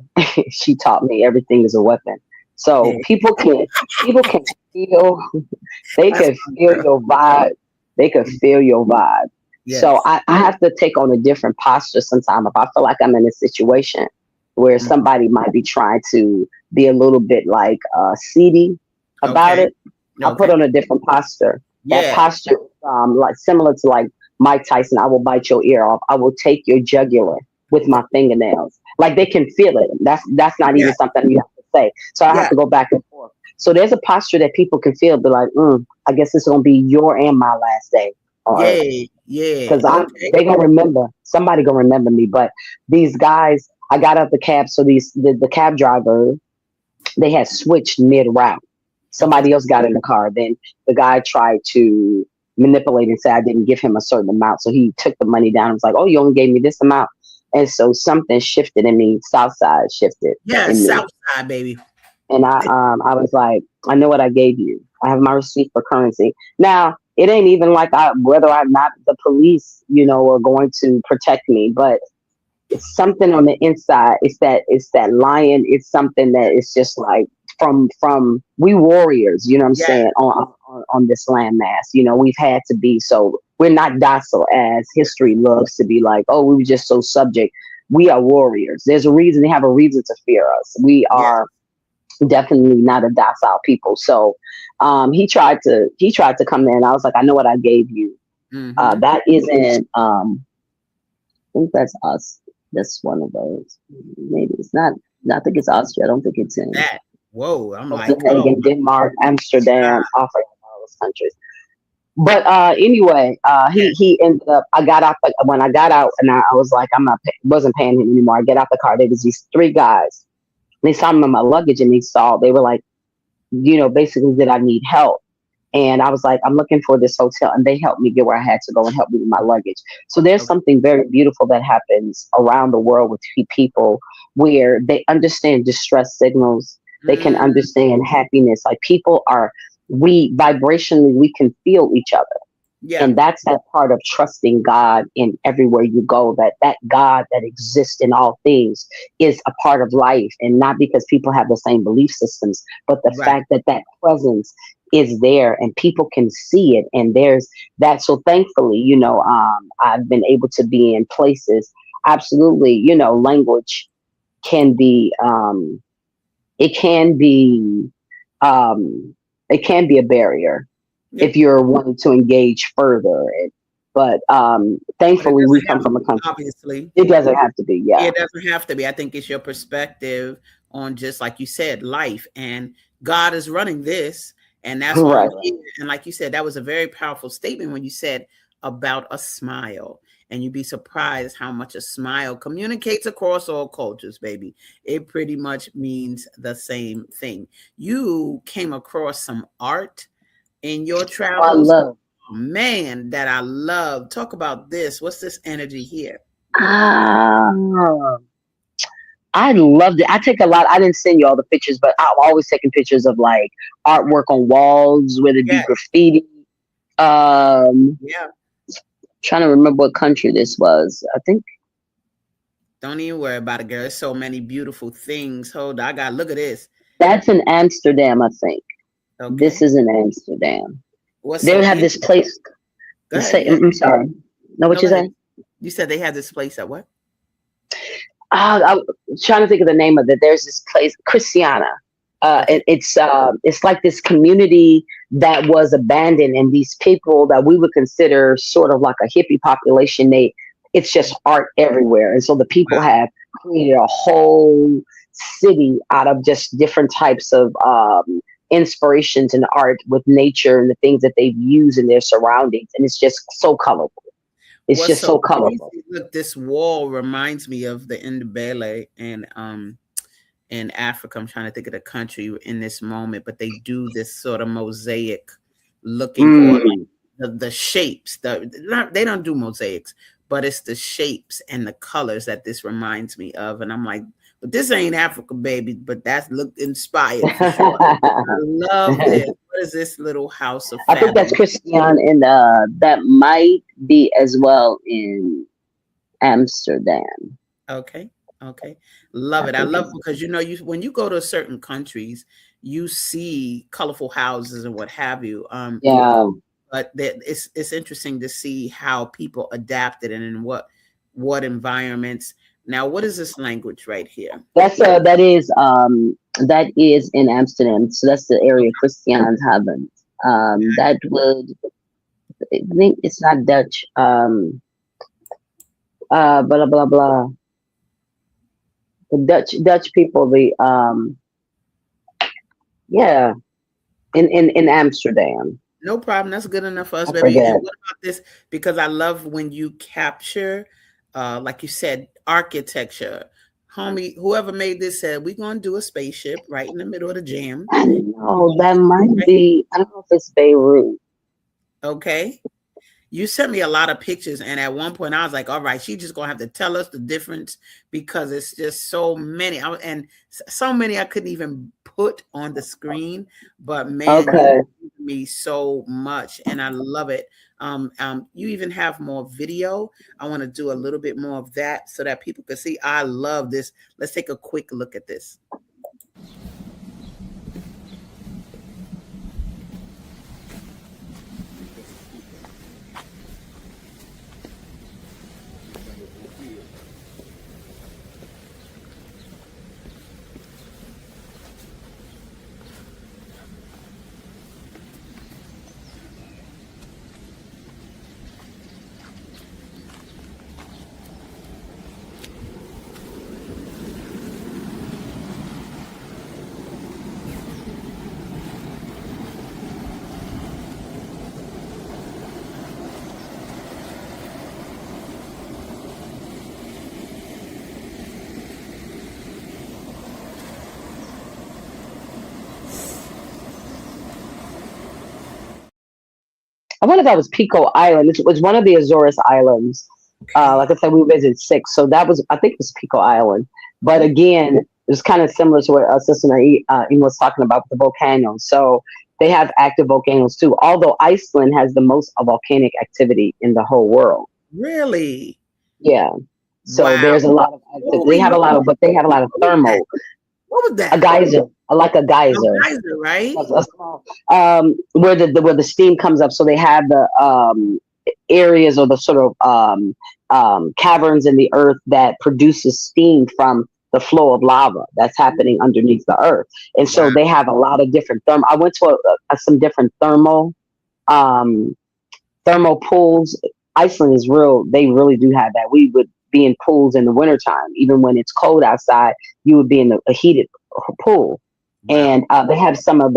She taught me everything is a weapon. wow. So people can feel they That's can my feel girl. your vibe. They can feel your vibe. So Yes. I have to take on a different posture sometimes if I feel like I'm in a situation where Mm. somebody might be trying to be a little bit like seedy about Okay. it. I put Okay. on a different posture. That Yeah. posture, like similar to like Mike Tyson, I will bite your ear off. I will take your jugular with my fingernails. Like they can feel it. That's not Yeah. even something you have to say. So I have Yeah. to go back and forth. So there's a posture that people can feel, be like, I guess it's gonna be your and my last day on earth. Yeah. Yeah. Because Okay. they gonna remember, somebody gonna remember me. But these guys, I got out the cab, so the cab driver, they had switched mid route. Okay. Somebody else got in the car. Then the guy tried to manipulate and say I didn't give him a certain amount. So he took the money down and was like, oh, you only gave me this amount. And so something shifted in me, south side shifted Yeah. in me. South side, baby. And I was like, I know what I gave you. I have my receipt for currency. Now, it ain't even like whether or not the police, are going to protect me, but it's something on the inside. It's that lion. It's something that is just like from we warriors, you know what I'm Yeah. saying, on this landmass. We've had to be, so we're not docile as history loves to be like, oh, we were just so subject. We are warriors. There's a reason, they have a reason to fear us. We Yeah. are definitely not a docile people. So he tried to come in. I was like, I know what I gave you. Mm-hmm. That isn't I think that's us. That's one of those. Maybe it's not. I think it's Austria. I don't think it's in That. Whoa. I'm like, oh Copenhagen, Denmark, God. Amsterdam, all those countries. But anyway, Yeah. he ended up. I got out when I got out, and I was like, I'm not wasn't paying him anymore. I get out the car. There was these three guys. They saw me in my luggage, and they were like, basically, did I need help? And I was like, I'm looking for this hotel. And they helped me get where I had to go and help me with my luggage. So there's Okay. something very beautiful that happens around the world with people where they understand distress signals. They can Mm, understand happiness. Like we vibrationally, we can feel each other. yeah. And that's that part of trusting God in everywhere you go, that God that exists in all things is a part of life. And not because people have the same belief systems, but the Right. fact that presence is there and people can see it. And there's that. So thankfully, I've been able to be in places. Absolutely, language can be, it can be, it can be a barrier Yeah. if you're wanting to engage further. But But it thankfully, we doesn't come have to from a be, country. obviously. It doesn't have to be, yeah. It doesn't have to be. I think it's your perspective on, just like you said, life, and God is running this, and that's why I'm Right. here. And like you said, that was a very powerful statement when you said about a smile. And you'd be surprised how much a smile communicates across all cultures, baby. It pretty much means the same thing. You came across some art in your I travels, love. man, that I love. Talk about this. What's this energy here? Ah, I loved it. I take a lot. I didn't send you all the pictures, but I'm always taking pictures of like artwork on walls, whether it be Yeah, graffiti. Um, yeah. Trying to remember what country this was. I think Don't even worry about it, girl. There's so many beautiful things. Hold on. I got, look at this. that's in Amsterdam. I think this Okay. is in Amsterdam. What's They so have this place. go ahead. Say, Yeah. I'm sorry. Know what No, you go ahead. say? You said they have this place at what? I'm trying to think of the name of it. There's this place, Christiana. Okay. It's like this community that was abandoned, and these people that we would consider sort of like a hippie population. It's just art everywhere, and so the people Wow. have created a whole city out of just different types of inspirations in art with nature and the things that they've used in their surroundings, and it's just so colorful. It's What's just so so colorful. crazy? Look, this wall reminds me of the Ndebele and in Africa. I'm trying to think of the country in this moment, but they do this sort of mosaic looking, or like Mm. the shapes. They don't do mosaics, but it's the shapes and the colors that this reminds me of. And I'm like, but this ain't Africa, baby. But that's looked inspired for sure. I love this. What is this little house of I think fathom? that's Christian, and that might be as well in Amsterdam. Okay. Okay. Love I it. I think love, it's because you when you go to certain countries, you see colorful houses and what have you. yeah. But that it's interesting to see how people adapted and in what environments. Now, what is this language right here? That is in Amsterdam. So that's the area Christians haven't. That would I think it's not Dutch. Blah blah blah. The Dutch people. Yeah, in Amsterdam. No problem. That's good enough for us, I baby. And forget. what about this? Because I love when you capture, like you said, architecture. Homie, whoever made this said we're gonna do a spaceship right in the middle of the jam. I know Gonna that do this might right. be. I don't know if it's Beirut. Okay. You sent me a lot of pictures, and at one point I was like, all right, she just gonna have to tell us the difference because it's just so many. And so many I couldn't even put on the screen. But man, you Okay. gave me so much, and I love it. You even have more video. I want to do a little bit more of that so that people can see. I love this. Let's take a quick look at this. I wonder if that was Pico Island. It was one of the Azores Islands. Okay. Like I said, we visited six, so that was I think it was Pico Island. But again, it was kind of similar to what Sister Naeem was talking about with the volcanoes. So they have active volcanoes too. Although Iceland has the most volcanic activity in the whole world. Really? Yeah. So Wow. there's a lot of Oh, activity. They wait, have a lot of, but they have a lot of what was that? thermal. What was A that? geyser, like a A geyser. geyser, right? A small, where the steam comes up. So they have the areas or the sort of caverns in the earth that produces steam from the flow of lava that's happening underneath the earth. And so Wow. they have a lot of different thermal. I went to some different um, thermal pools. Iceland is real. They really do have that. We would be in pools in the wintertime. Even when it's cold outside, you would be in a heated pool. Wow. And they have some of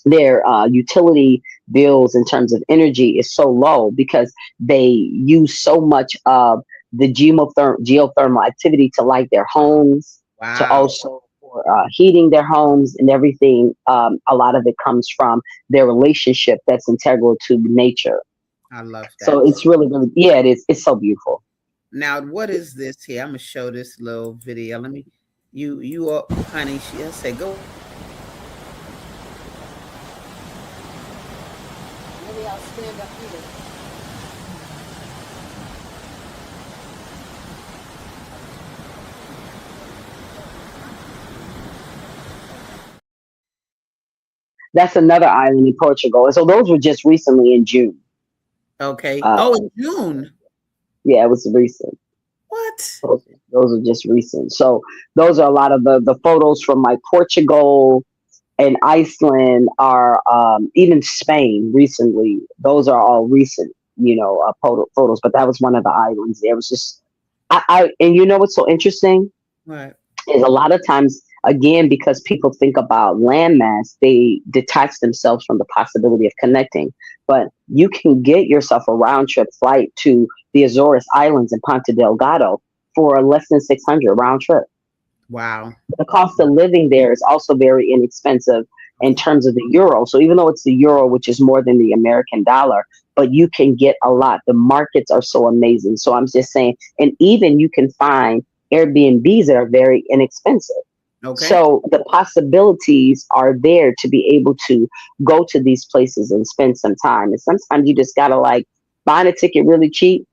their utility bills in terms of energy is so low because they use so much of the geothermal activity to light their homes, to Wow. also for heating their homes and everything. A lot of it comes from their relationship that's integral to nature. I love that. So it's really, really, yeah, it is. It's so beautiful. Now, what is this here? I'm gonna show this little video. Let me you up, honey. She I say go. Maybe I'll stand up here. That's another island in Portugal. And so those were just recently in June. Okay. Uh, Oh, in June. yeah, it was recent. What? Those are just recent. So those are a lot of the photos from like Portugal and Iceland are even Spain recently. Those are all recent, photos. But that was one of the islands. It was just and you know what's so interesting What? is a lot of times again because people think about landmass, they detach themselves from the possibility of connecting. But you can get yourself a round trip flight to the Azores Islands in Ponte Delgado for less than 600 round trip. Wow. The cost of living there is also very inexpensive in terms of the euro. So even though it's the euro, which is more than the American dollar, but you can get a lot. The markets are so amazing. So I'm just saying, and even you can find Airbnbs that are very inexpensive. Okay. So the possibilities are there to be able to go to these places and spend some time. And sometimes you just gotta like find a ticket really cheap,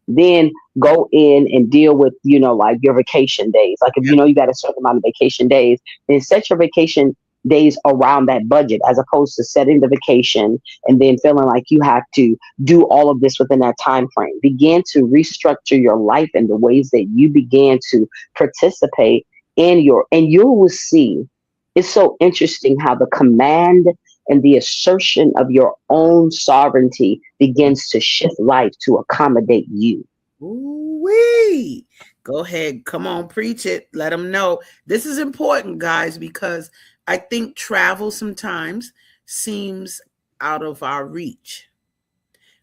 then go in and deal with, like your vacation days. Like if Yep. you got a certain amount of vacation days, then set your vacation days around that budget as opposed to setting the vacation and then feeling like you have to do all of this within that time frame. Begin to restructure your life in the ways that you began to participate and you will see it's so interesting how the command and the assertion of your own sovereignty begins to shift life to accommodate you. Ooh-wee. Go ahead. Come on, preach it. Let them know. This is important, guys, because I think travel sometimes seems out of our reach.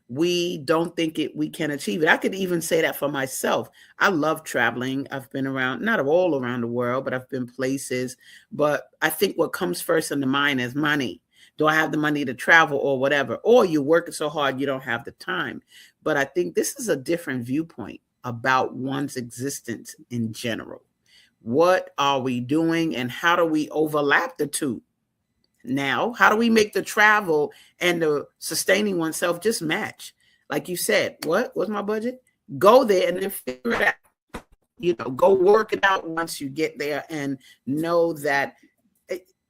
We don't think we can achieve it. I could even say that for myself. I love traveling. I've been around, not all around the world, but I've been places. But I think what comes first in the mind is money. Do I have the money to travel or whatever? Or you're working so hard you don't have the time. But I think this is a different viewpoint about one's existence in general. What are we doing and how do we overlap the two? Now, how do we make the travel and the sustaining oneself just match? Like you said, what's my budget? Go there and then figure it out. Go work it out once you get there and know that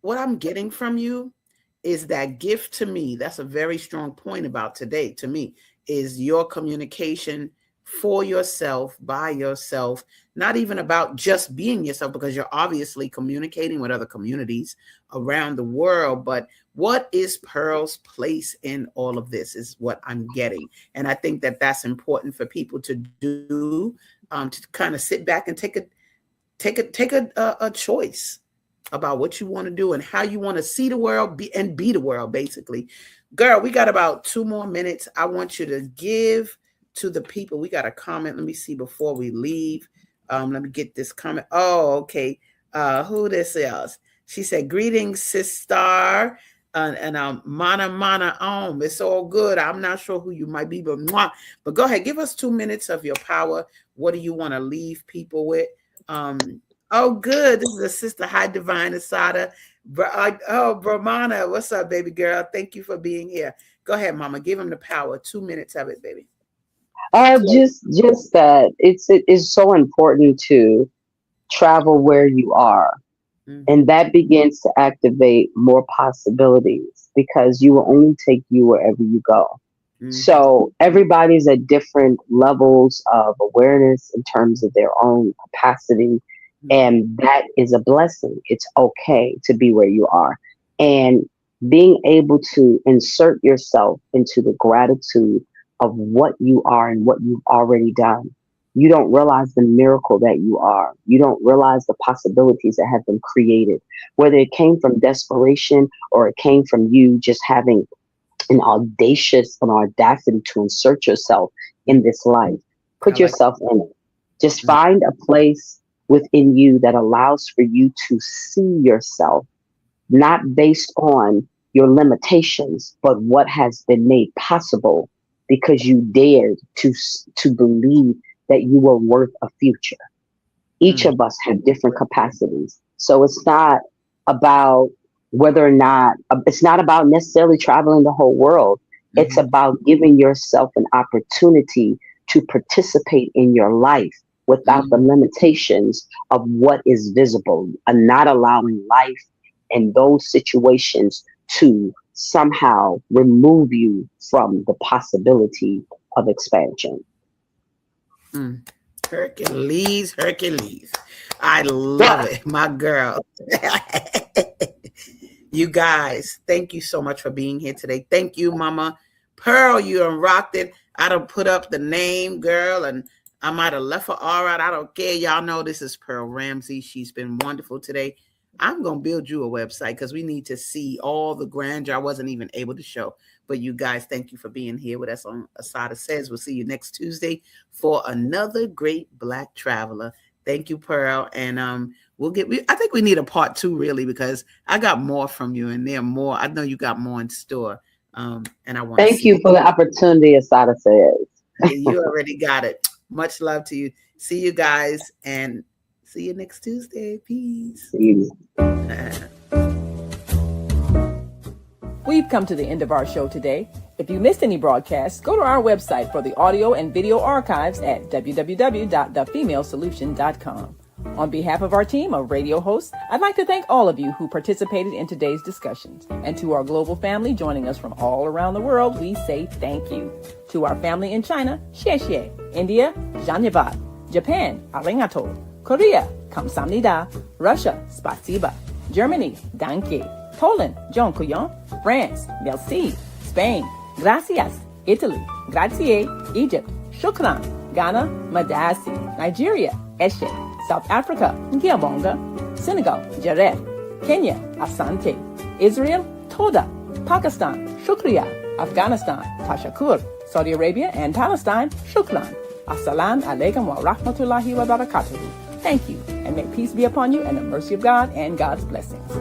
what I'm getting from you is that gift to me. That's a very strong point about today to me, is your communication for yourself, by yourself, not even about just being yourself, because you're obviously communicating with other communities around the world. But what is Pearl's place in all of this is what I'm getting. And I think that that's important for people to do, to kind of sit back and take a choice about what you want to do and how you want to see the world, be the world, basically. Girl, we got about 2 more minutes. I want you to give to the people. We got a comment. Let me see before we leave. Let me get this comment. Oh, okay. Who this is? She said, greetings, sister. And mana. It's all good. I'm not sure who you might be, but go ahead. Give us 2 minutes of your power. What do you want to leave people with? Oh, good. This is a sister. Hi, Divine ASADAH. Brahmana, what's up, baby girl? Thank you for being here. Go ahead, mama. Give him the power. 2 minutes of it, baby. Just that it's so important to travel where you are. Mm-hmm. And that begins to activate more possibilities because you will only take you wherever you go. Mm-hmm. So everybody's at different levels of awareness in terms of their own capacity. Mm-hmm. And that is a blessing. It's okay to be where you are. And being able to insert yourself into the gratitude of what you are and what you've already done. You don't realize the miracle that you are. You don't realize the possibilities that have been created, whether it came from desperation or it came from you just having an audacity to insert yourself in this life. Put yourself in it. Just find a place within you that allows for you to see yourself, not based on your limitations, but what has been made possible because you dared to believe that you were worth a future. Each of us have different capacities. So it's not about it's not about necessarily traveling the whole world. Mm-hmm. It's about giving yourself an opportunity to participate in your life without the limitations of what is visible, and not allowing life and those situations to somehow remove you from the possibility of expansion. Hercules. I love it, my girl. You guys, thank you so much for being here today. Thank you, Mama Pearl. You done rocked it. I done put up the name, girl, and I might have left her all right. I don't care. Y'all know this is Pearl Ramsey. She's been wonderful today. I'm going to build you a website because we need to see all the grandeur I wasn't even able to show. But you guys, thank you for being here with us on ASADAH Says. We'll see you next Tuesday for another great Black traveler. Thank you, Pearl. And I think we need a part 2, really, because I got more from you and there are more. I know you got more in store. And I want to thank you for the opportunity, ASADAH Says. You already got it. Much love to you. See you guys and see you next Tuesday. Peace. We've come to the end of our show today. If you missed any broadcasts, go to our website for the audio and video archives at www.thefemalesolution.com. On behalf of our team of radio hosts, I'd like to thank all of you who participated in today's discussions. And to our global family joining us from all around the world, we say thank you. To our family in China, xie xie. India, zhanyavad. Japan, arigato. Korea, kamsamnida. Russia, spasiba. Germany, danke. Poland, John Couillon. France, merci. Spain, gracias. Italy, grazie. Egypt, shukran. Ghana, madasi. Nigeria, eshe. South Africa, ngiyabonga. Senegal, jaref. Kenya, asante. Israel, toda. Pakistan, shukriya. Afghanistan, tashakur. Saudi Arabia and Palestine, shukran. Assalamu alaikum wa rahmatullahi wa barakatuhu. Thank you, and may peace be upon you and the mercy of God and God's blessings.